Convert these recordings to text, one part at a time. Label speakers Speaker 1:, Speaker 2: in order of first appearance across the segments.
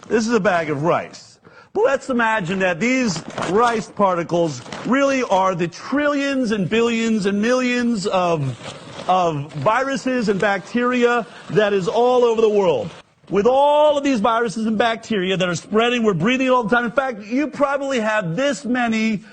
Speaker 1: This is a bag of rice. But let's imagine that these rice particles really are the trillions and billions and millions of viruses and bacteria that is all over the world. With all of these viruses and bacteria that are spreading, we're breathing it all the time. In fact, you probably have this many,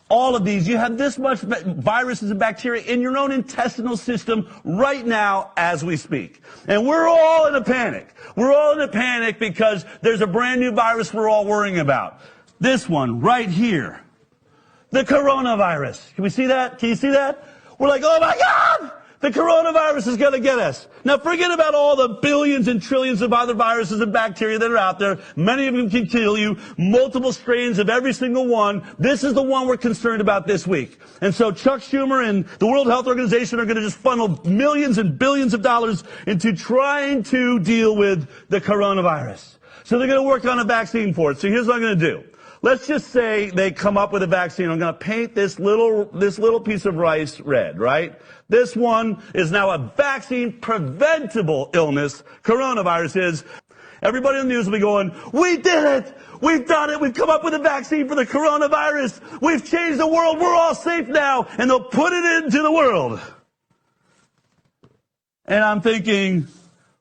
Speaker 1: all of these, you have this much viruses and bacteria in your own intestinal system right now as we speak. And we're all in a panic. We're all in a panic because there's a brand new virus we're all worrying about. This one right here. The coronavirus. Can we see that? Can you see that? We're like, oh my God! The coronavirus is going to get us. Now forget about all the billions and trillions of other viruses and bacteria that are out there. Many of them can kill you. Multiple strains of every single one. This is the one we're concerned about this week. And so Chuck Schumer and the World Health Organization are going to just funnel millions and billions of dollars into trying to deal with the coronavirus. So they're going to work on a vaccine for it. So here's what I'm going to do. Let's just say they come up with a vaccine. I'm going to paint this little piece of rice red, right? This one is now a vaccine-preventable illness. Coronavirus is. Everybody in the news will be going, we did it! We've done it! We've come up with a vaccine for the coronavirus! We've changed the world! We're all safe now! And they'll put it into the world. And I'm thinking,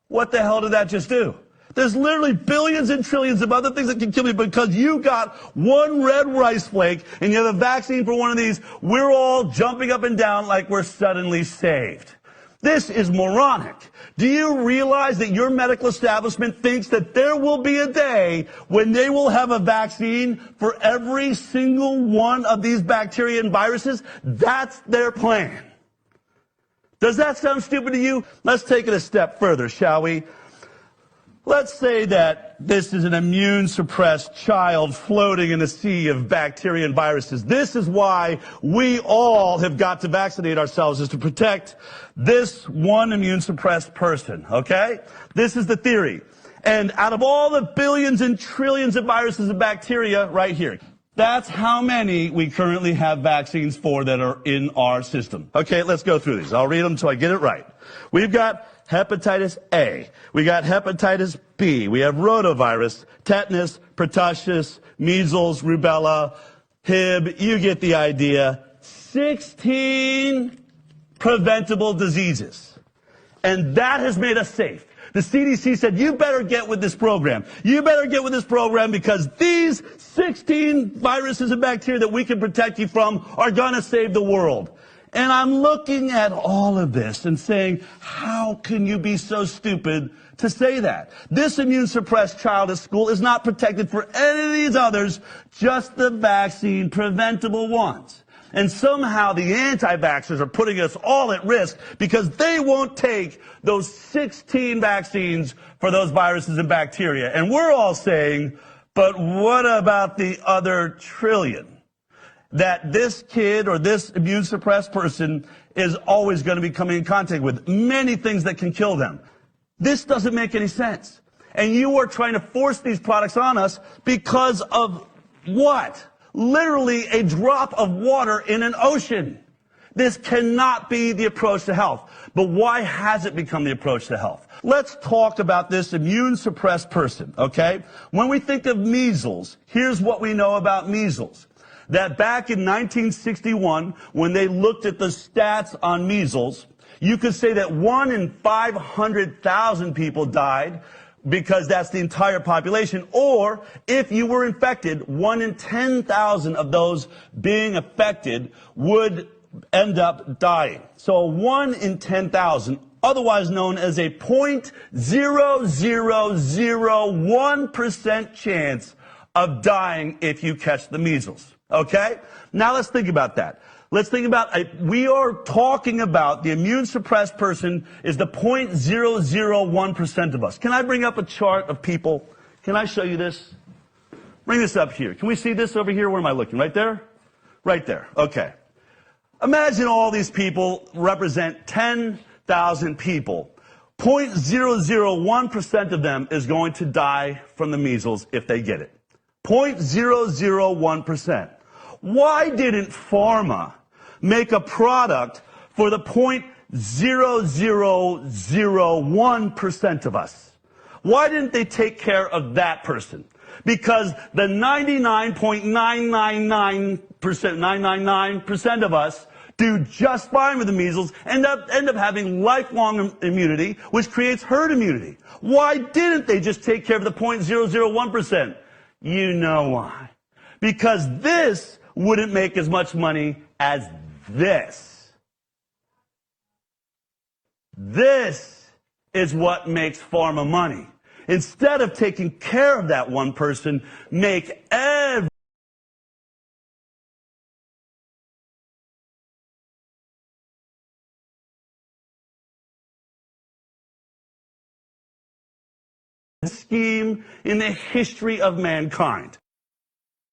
Speaker 1: what the hell did that just do? There's literally billions and trillions of other things that can kill you because you got one red rice flake and you have a vaccine for one of these. We're all jumping up and down like we're suddenly saved. This is moronic. Do you realize that your medical establishment thinks that there will be a day when they will have a vaccine for every single one of these bacteria and viruses? That's their plan. Does that sound stupid to you? Let's take it a step further, shall we? Let's say that this is an immune-suppressed child floating in a sea of bacteria and viruses. This is why we all have got to vaccinate ourselves, is to protect this one immune-suppressed person, okay? This is the theory. And out of all the billions and trillions of viruses and bacteria right here, that's how many we currently have vaccines for that are in our system. Okay, let's go through these. I'll read them until I get it right. We've got hepatitis A. We got hepatitis B. We have rotavirus, tetanus, pertussis, measles, rubella, Hib. You get the idea. 16 preventable diseases. And that has made us safe. The CDC said, you better get with this program. You better get with this program because these 16 viruses and bacteria that we can protect you from are going to save the world. And I'm looking at all of this and saying, how can you be so stupid to say that? This immune-suppressed child at school is not protected for any of these others, just the vaccine preventable ones. And somehow the anti-vaxxers are putting us all at risk because they won't take those 16 vaccines for those viruses and bacteria. And we're all saying, but what about the other trillion? That this kid or this immune-suppressed person is always going to be coming in contact with many things that can kill them. This doesn't make any sense. And you are trying to force these products on us because of what? Literally a drop of water in an ocean. This cannot be the approach to health. But why has it become the approach to health? Let's talk about this immune-suppressed person, okay? When we think of measles, here's what we know about measles. That back in 1961, when they looked at the stats on measles, you could say that 1 in 500,000 people died because that's the entire population. Or if you were infected, 1 in 10,000 of those being affected would end up dying. So 1 in 10,000, otherwise known as a 0.0001% chance of dying if you catch the measles. Okay? Now let's think about that. Let's think about, we are talking about the immune-suppressed person is the 0.001% of us. Can I bring up a chart of people? Can I show you this? Bring this up here. Can we see this over here? Where am I looking? Right there? Right there. Okay. Imagine all these people represent 10,000 people. 0.001% of them is going to die from the measles if they get it. 0.001%. Why didn't pharma make a product for the 0.0001% of us? Why didn't they take care of that person? Because the 999% of us do just fine with the measles, end up having lifelong immunity, which creates herd immunity. Why didn't they just take care of the 0.001%? You know why. Because this wouldn't make as much money as this. This is what makes pharma money. Instead of taking care of that one person, make every scheme in the history of mankind.